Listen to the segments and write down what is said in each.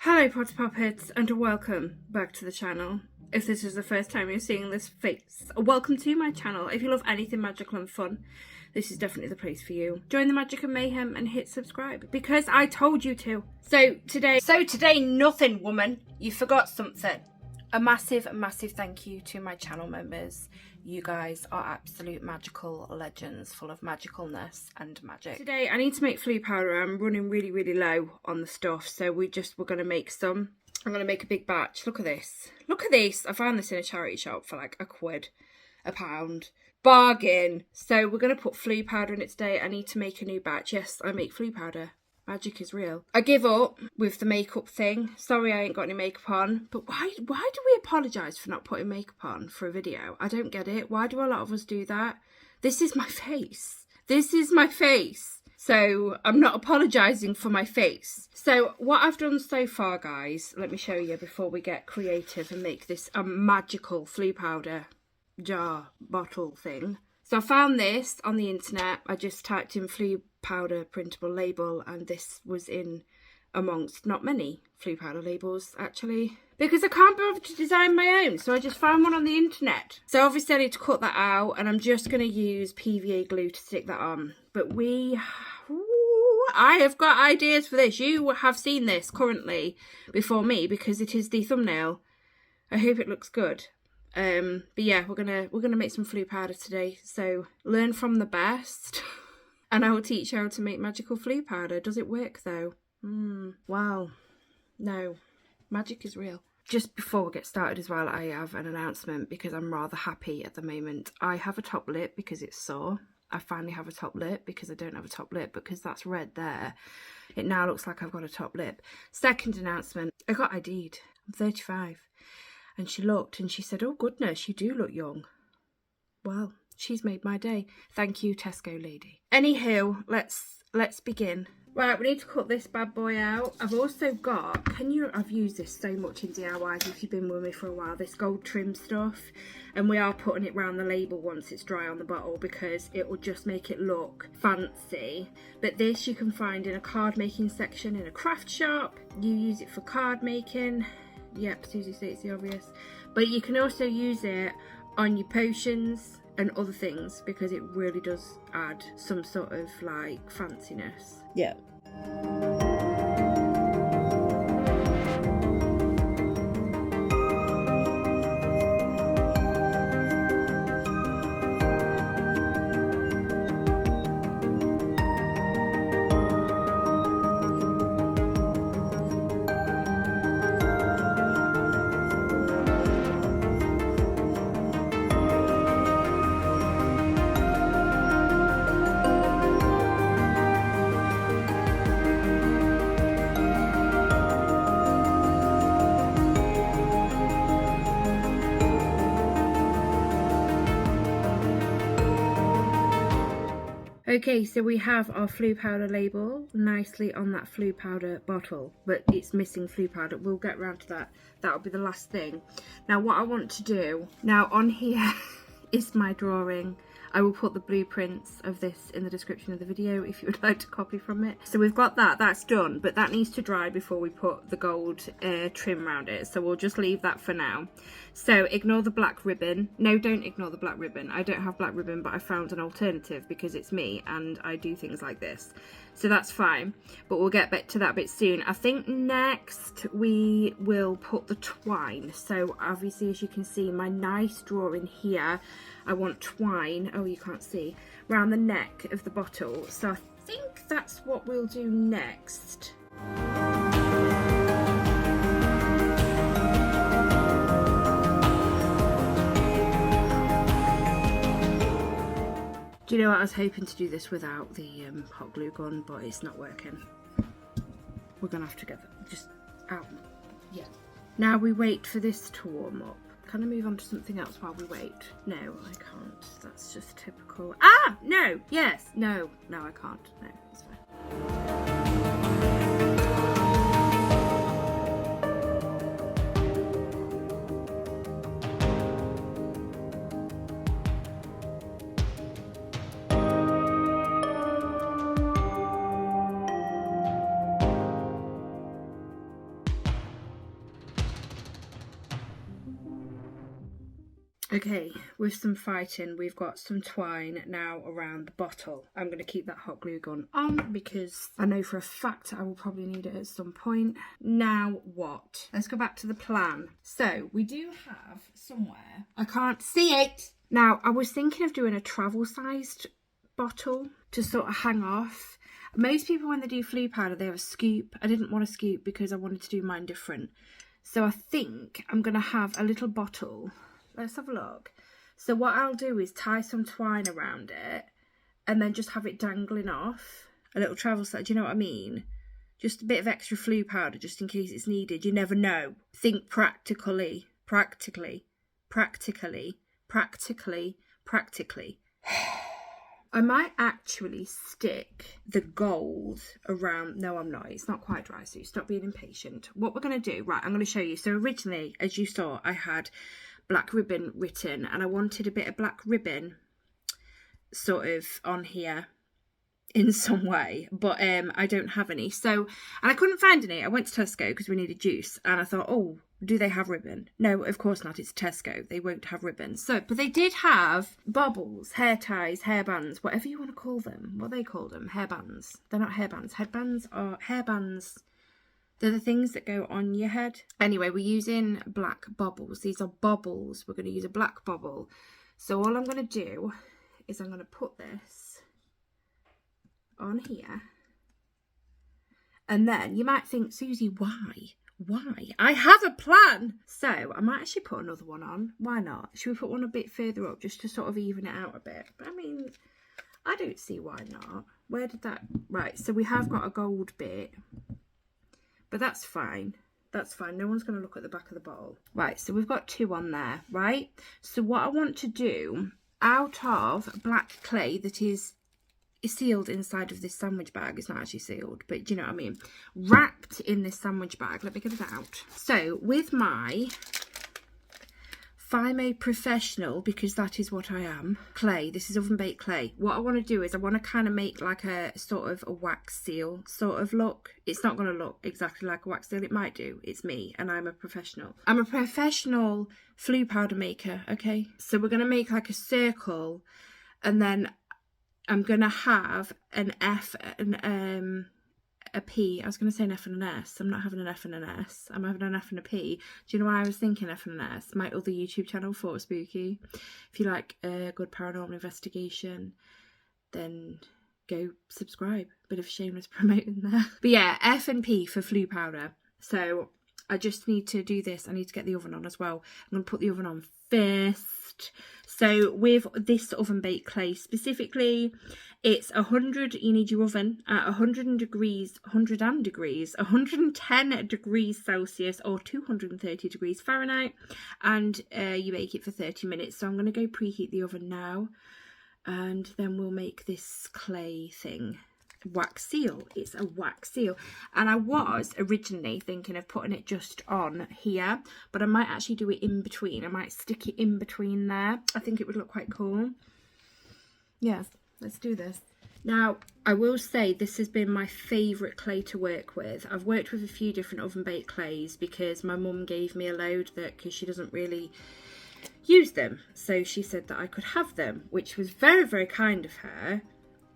Hello Poppets and welcome back to the channel. If this is the first time you're seeing this face, welcome to my channel. If you love anything magical and fun, this is definitely the place for you. Join the magic and mayhem and hit subscribe because I told you to. So today nothing, woman, you forgot something. A massive thank you to my channel members. You guys are absolute magical legends, full of magicalness and magic. Today I need to make flue powder. I'm running really low on the stuff, so we're going to make some. I'm going to make a big batch. Look at this. Look at this. I found this in a charity shop for like £1, £1. Bargain. So we're going to put flue powder in it today. I need to make a new batch. Yes, I make flue powder. Magic is real. I give up with the makeup thing. Sorry I ain't got any makeup on. But why do we apologise for not putting makeup on for a video? I don't get it. Why do a lot of us do that? This is my face. This is my face. So I'm not apologising for my face. So what I've done so far, guys, let me show you before we get creative and make this a magical flue powder jar bottle thing. So I found this on the internet. I just typed in flue powder printable label and this was in amongst not many flue powder labels actually, because I can't bother to design my own, so I just found one on the internet. So obviously I need to cut that out and I'm just going to use PVA glue to stick that on. But I have got ideas for this. You have seen this currently before me because it is the thumbnail. I hope it looks good. But yeah, we're gonna make some flue powder today. So learn from the best, and I will teach you how to make magical flue powder. Does it work though? Wow, no, magic is real. Just before we get started as well, I have an announcement because I'm rather happy at the moment. I have a top lip because it's sore. I finally have a top lip because I don't have a top lip because that's red there. It now looks like I've got a top lip. Second announcement, I got ID'd. I'm 35. And she looked and she said, oh goodness, you do look young. Well, she's made my day. Thank you, Tesco lady. Anywho, let's begin. Right, we need to cut this bad boy out. I've also got, I've used this so much in DIYs if you've been with me for a while, this gold trim stuff. And we are putting it round the label once it's dry on the bottle because it will just make it look fancy. But this you can find in a card making section in a craft shop. You use it for card making. Yep, Susie states the obvious. But you can also use it on your potions and other things because it really does add some sort of like fanciness. Yeah. Okay, so we have our flue powder label nicely on that flue powder bottle, but it's missing flue powder. We'll get around to that. That'll be the last thing. Now what I want to do, now on here is my drawing. I will put the blueprints of this in the description of the video if you would like to copy from it. So we've got that, that's done, but that needs to dry before we put the gold trim around it. So we'll just leave that for now. So ignore the black ribbon. No, don't ignore the black ribbon. I don't have black ribbon, but I found an alternative because it's me and I do things like this. So that's fine, but we'll get back to that bit soon. I think next we will put the twine. So obviously, as you can see, my nice drawing here, I want twine, oh you can't see, around the neck of the bottle. So I think that's what we'll do next. Do you know what, I was hoping to do this without the hot glue gun, but it's not working. We're gonna have to get that just out. Yeah. Now we wait for this to warm up. Can I move on to something else while we wait? No, I can't. That's just typical. Ah! No! Yes! No! No, I can't. No, it's fine. Okay, with some fighting, we've got some twine now around the bottle. I'm going to keep that hot glue gun on because I know for a fact I will probably need it at some point. Now what? Let's go back to the plan. So we do have somewhere, I can't see it. Now I was thinking of doing a travel sized bottle to sort of hang off. Most people when they do FLOO powder, they have a scoop. I didn't want a scoop because I wanted to do mine different. So I think I'm going to have a little bottle. Let's have a look. So what I'll do is tie some twine around it and then just have it dangling off. A little travel set, do you know what I mean? Just a bit of extra FLOO powder just in case it's needed. You never know. Think practically. Practically. I might actually stick the gold around. No, I'm not. It's not quite dry, so stop being impatient. What we're going to do, right, I'm going to show you. So originally, as you saw, I had black ribbon written and I wanted a bit of black ribbon sort of on here in some way, but I don't have any. So, and I couldn't find any. I went to Tesco because we needed juice and I thought, oh, do they have ribbon? No, of course not. It's Tesco. They won't have ribbon. So, but they did have bobbles, hair ties, hairbands, whatever you want to call them. What they call them? Hairbands. They're not hairbands. Headbands are hairbands. They're the things that go on your head. Anyway, we're using black bobbles. These are bobbles. We're going to use a black bobble. So all I'm going to do is I'm going to put this on here. And then you might think, Susie, why? Why? I have a plan. So I might actually put another one on. Why not? Should we put one a bit further up just to sort of even it out a bit? But I mean, I don't see why not. Where did that... Right, so we have got a gold bit. But that's fine. That's fine. No one's going to look at the back of the bottle. Right, so we've got two on there, right? So what I want to do, out of black clay that is sealed inside of this sandwich bag, it's not actually sealed, but do you know what I mean? Wrapped in this sandwich bag. Let me get it out. So with my FIMO Professional, because that is what I am, clay, this is oven baked clay. What I want to do is I want to kind of make like a sort of a wax seal sort of look. It's not going to look exactly like a wax seal. It might do. It's me and I'm a professional. I'm a professional FLOO powder maker, okay? So we're going to make like a circle and then I'm going to have an F and a P. I was going to say an F and an S. I'm not having an F and an S. I'm having an F and a P. Do you know why I was thinking F and an S? My other YouTube channel, Fort Spooky. If you like a good paranormal investigation, then go subscribe. Bit of shameless promoting there. But yeah, F and P for FLOO powder. So I just need to do this. I need to get the oven on as well. I'm going to put the oven on first. So with this oven baked clay specifically, it's 100, you need your oven at 110 degrees Celsius or 230 degrees Fahrenheit, and you bake it for 30 minutes. So I'm going to go preheat the oven now, and then we'll make this clay thing. Wax seal. It's a wax seal, and I was originally thinking of putting it just on here, but I might actually do it in between. I might stick it in between there. I think it would look quite cool. Yes, let's do this. Now I will say this has been my favourite clay to work with. I've worked with a few different oven baked clays because my mum gave me a load that, because she doesn't really use them, so she said that I could have them, which was very, very kind of her.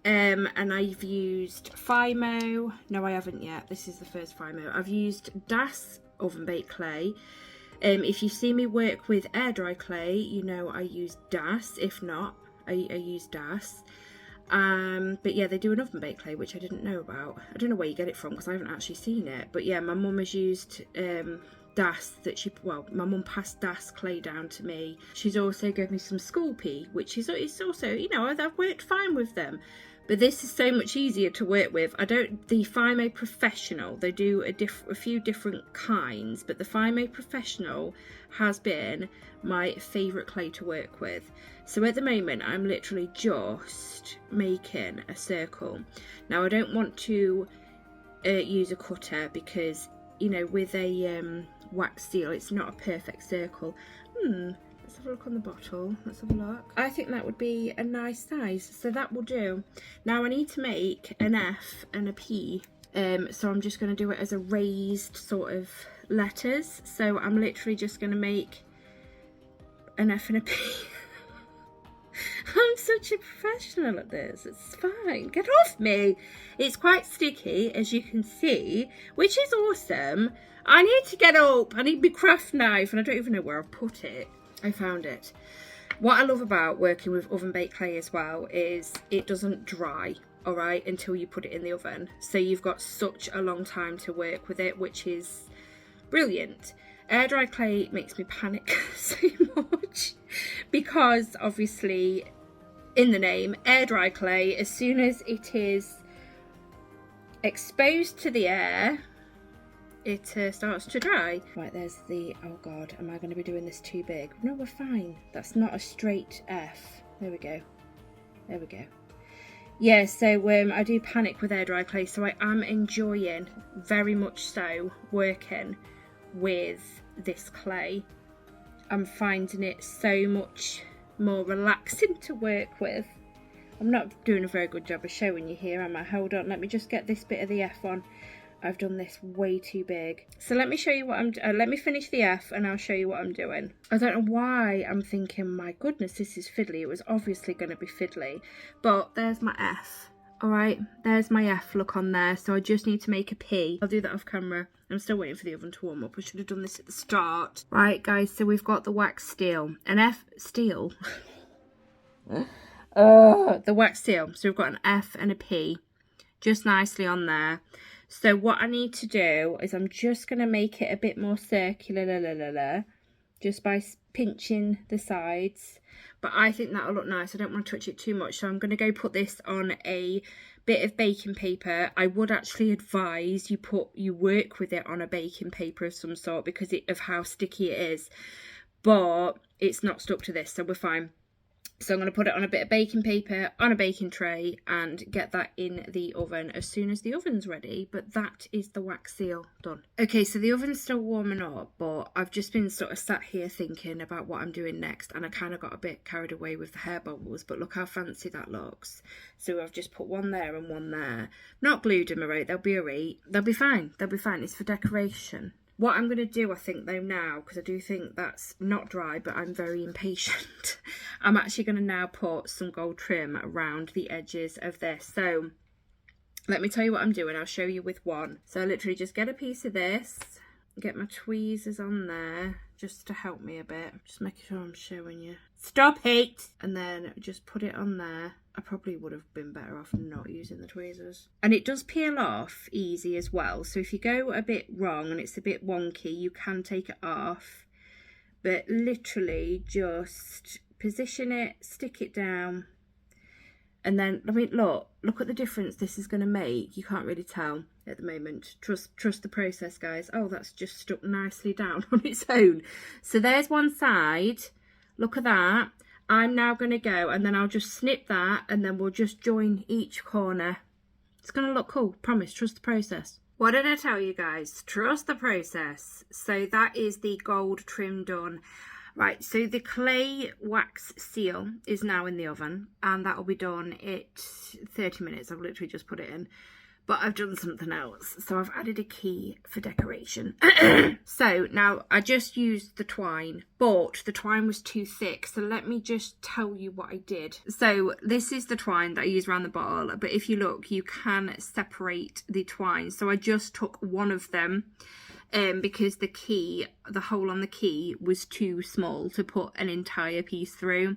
And I've used FIMO. No, I haven't yet. This is the first FIMO. I've used Das oven baked clay. If you see me work with air dry clay, you know I use Das. If not, I use Das. But yeah, they do an oven baked clay, which I didn't know about. I don't know where you get it from because I haven't actually seen it. But yeah, my mum has used Das that my mum passed Das clay down to me. She's also given me some Sculpey, which is it's also, you know, I've worked fine with them. But this is so much easier to work with. The FIMO Professional, they do a few different kinds, but the FIMO Professional has been my favourite clay to work with. So at the moment, I'm literally just making a circle. Now, I don't want to use a cutter because, you know, with a wax seal, it's not a perfect circle. Let's have a look on the bottle. Let's have a look. I think that would be a nice size, so that will do. Now I need to make an F and a P, so I'm just going to do it as a raised sort of letters. So I'm literally just going to make an F and a P. I'm such a professional at this. It's fine. Get off me. It's quite sticky, as you can see, which is awesome. I need to get up. I need my craft knife, and I don't even know where I put it. I found it. What I love about working with oven baked clay as well is it doesn't dry, all right, until you put it in the oven. So you've got such a long time to work with it, which is brilliant. Air dry clay makes me panic so much because obviously in the name, air dry clay, as soon as it is exposed to the air, it starts to dry. Right, there's the, oh God, am I going to be doing this too big? No, we're fine. That's not a straight F. There we go. There we go. Yeah, so I do panic with air dry clay, so I am enjoying very much so working with this clay. I'm finding it so much more relaxing to work with. I'm not doing a very good job of showing you here, am I? Hold on, let me just get this bit of the F on. I've done this way too big. So let me show you what I'm let me finish the F and I'll show you what I'm doing. I don't know why I'm thinking, my goodness, this is fiddly. It was obviously going to be fiddly, but there's my F. All right, there's my F look on there. So I just need to make a P. I'll do that off camera. I'm still waiting for the oven to warm up. I should have done this at the start. Right, guys, so we've got the wax steel. An F steel. The wax steel. So we've got an F and a P just nicely on there. So what I need to do is I'm just going to make it a bit more circular, just by pinching the sides. But I think that'll look nice. I don't want to touch it too much. So I'm going to go put this on a bit of baking paper. I would actually advise you work with it on a baking paper of some sort because of how sticky it is. But it's not stuck to this, so we're fine. So I'm going to put it on a bit of baking paper on a baking tray and get that in the oven as soon as the oven's ready. But that is the wax seal done. Okay, so the oven's still warming up, but I've just been sort of sat here thinking about what I'm doing next, and I kind of got a bit carried away with the hair bubbles, but look how fancy that looks. So I've just put one there and one there. Not glued them, right? They'll be alright. They'll be fine. They'll be fine. It's for decoration. What I'm going to do, I think, though, now, because I do think that's not dry, but I'm very impatient, I'm actually going to now put some gold trim around the edges of this. So let me tell you what I'm doing. I'll show you with one. So I literally just get a piece of this, get my tweezers on there, just to help me a bit. Just making sure I'm showing you. Stop it! And then just put it on there. I probably would have been better off not using the tweezers. And it does peel off easy as well. So if you go a bit wrong and it's a bit wonky, you can take it off. But literally just position it, stick it down. And then, I mean, look at the difference this is going to make. You can't really tell at the moment. Trust the process, guys. Oh, that's just stuck nicely down on its own. So there's one side. Look at that. I'm now going to go and then I'll just snip that and then we'll just join each corner. It's going to look cool. Promise. Trust the process. What did I tell you, guys? Trust the process. So that is the gold trim done. Right, so the clay wax seal is now in the oven and that will be done at 30 minutes. I've literally just put it in. But I've done something else. So I've added a key for decoration. So now I just used the twine, but the twine was too thick. So let me just tell you what I did. So this is the twine that I use around the bottle. But if you look, you can separate the twine. So I just took one of them because the hole on the key was too small to put an entire piece through.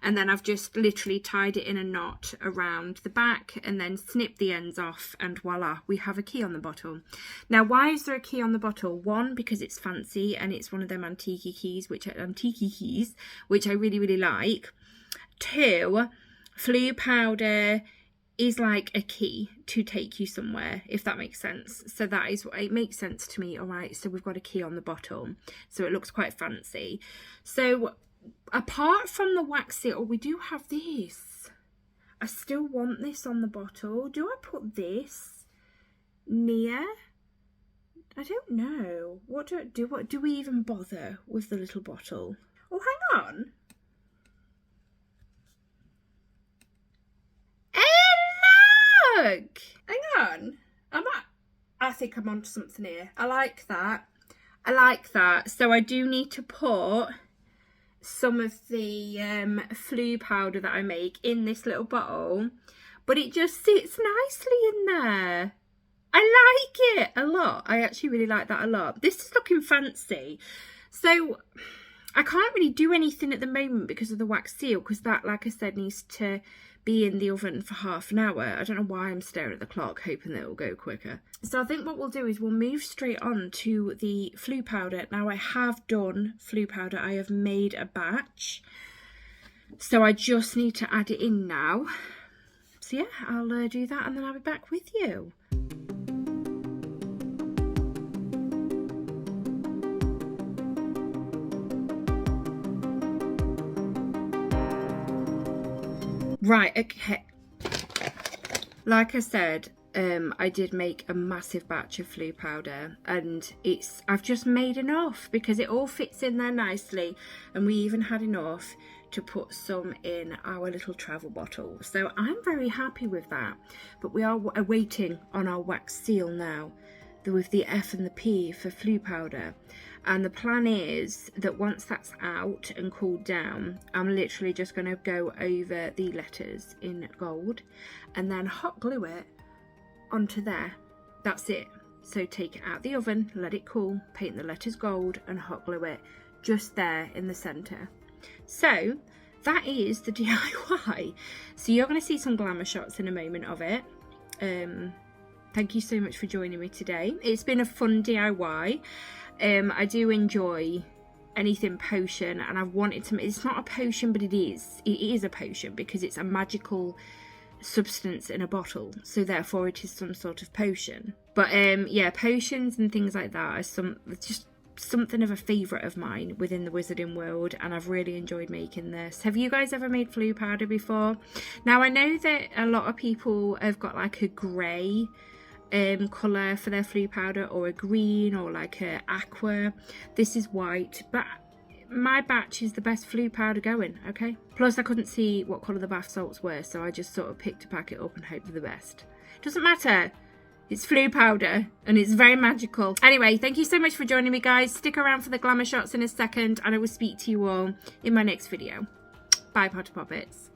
And then I've just literally tied it in a knot around the back and then snipped the ends off and voila, we have a key on the bottle. Now, why is there a key on the bottle? One, because it's fancy and it's one of them antique keys, which I really, really like. Two, FLOO powder is like a key to take you somewhere, if that makes sense. So that is what it makes sense to me. All right, so we've got a key on the bottle, so it looks quite fancy. So apart from the wax seal, we do have this. I still want this on the bottle. Do I put this near? I don't know. What do we even bother with the little bottle? Oh, hang on. Hey, look! Hang on. I think I'm onto something here. I like that. I like that. So I do need to put some of the FLOO powder that I make in this little bottle, but it just sits nicely in there. I like it a lot. I actually really like that a lot. This is looking fancy. So I can't really do anything at the moment because of the wax seal, because that, like I said, needs to be in the oven for half an hour. I don't know why I'm staring at the clock, hoping that it will go quicker. So I think what we'll do is we'll move straight on to the FLOO powder. Now, I have done FLOO powder. I have made a batch. So I just need to add it in now. So yeah, I'll do that and then I'll be back with you. Right, okay. Like I said, I did make a massive batch of FLOO powder, and I've just made enough because it all fits in there nicely, and we even had enough to put some in our little travel bottle. So I'm very happy with that. But we are waiting on our wax seal now, with the F and the P for FLOO powder. And the plan is that once that's out and cooled down, I'm literally just going to go over the letters in gold and then hot glue it onto there. That's it. So take it out of the oven, let it cool, paint the letters gold and hot glue it just there in the center. So that is the DIY. So you're going to see some glamour shots in a moment of it. Thank you so much for joining me today. It's been a fun DIY. I do enjoy anything potion, and I've wanted to. It's not a potion, but it is a potion because it's a magical substance in a bottle, so therefore it is some sort of potion. But yeah, potions and things like that are just something of a favourite of mine within the wizarding world, and I've really enjoyed making this. Have you guys ever made FLOO powder before? Now I know that a lot of people have got like a grey colour for their FLOO powder, or a green, or like a aqua. This is white, but my batch is the best FLOO powder going, okay? Plus I couldn't see what colour the bath salts were, so I just sort of picked a packet up and hoped for the best. Doesn't matter, it's FLOO powder and it's very magical. Anyway, thank you so much for joining me, guys. Stick around for the glamour shots in a second, and I will speak to you all in my next video. Bye, Potter Poppets.